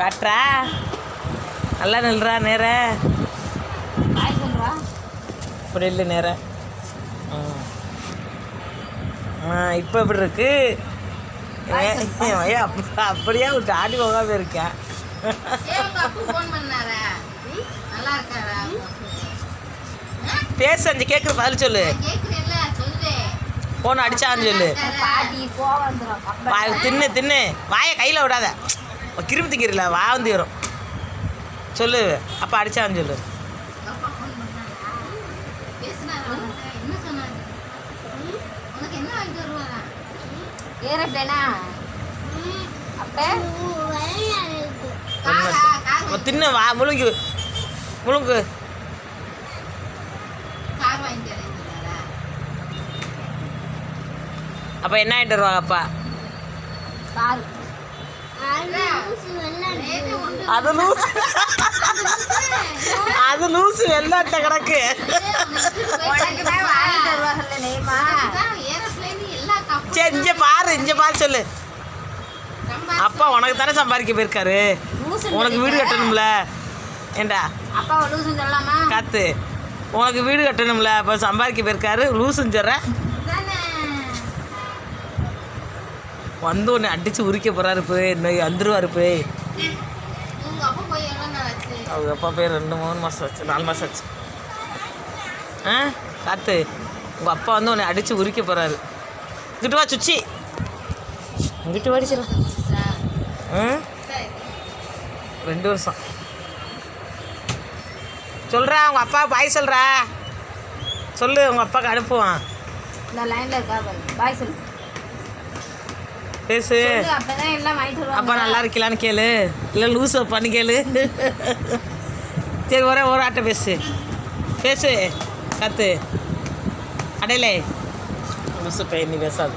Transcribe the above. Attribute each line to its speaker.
Speaker 1: காட்டுறா நல்லா நில்றா நேர இப்படி இல்லை நேர இப்போ எப்படி இருக்கு அப்படியே விட்டு ஆடி போகாம இருக்கேன். பேச அஞ்சு கேட்குற பதில் சொல்லு. போன அடிச்சான்னு சொல்லு. தின்னு தின்னு வாயை கையில் விடாத, கிருமி திங்கிறல வாந்தி வரும். சொல்லு அப்பா அடிச்சான்னு சொல்லு. தின்னு வா முழுங்கு முழுங்கு. அப்போ என்ன ஆகிட்டு வருவாங்க அப்பா? அது லூசு வெள்ளாட்ட கிடக்கு. சரி இங்கே பாரு சொல்லு. அப்பா உனக்கு தானே சம்பாதிக்க போயிருக்காரு, உனக்கு வீடு கட்டணும்ல. ஏண்டா காத்து உனக்கு வீடு கட்டணும்ல, அப்போ சம்பாதிக்க போயிருக்காரு லூசுன்னு சொல்கிறேன். வந்து ஒன்று அடித்து உரிக்க போகிறாரு போய் இன்னும் வந்துடுவார் போய். அவங்க அப்பா போய் 2-3 மாதம் ஆச்சு, 4 மாதம் ஆச்சு. காத்து உங்கள் அப்பா வந்து உன்னை அடித்து உரிக்க போகிறாரு. இங்கிட்டு வா சுச்சி, இங்கிட்டு வாடிச்சிடலாம். 2 வருஷம் சொல்கிறா. உங்கள் அப்பா பாய் சொல்கிறா சொல்லு. உங்கள் அப்பாவுக்கு அனுப்புவான். பாய் சொல்லு பேசு. அப்பா நல்லா இருக்கலான்னு கேளு, இல்லை லூஸ் பண்ணி கேளு. சரி ஒரு ஆட்டை பேசு பேசு. கத்து அடையிலே லூசு பையன் நீ பேசாது.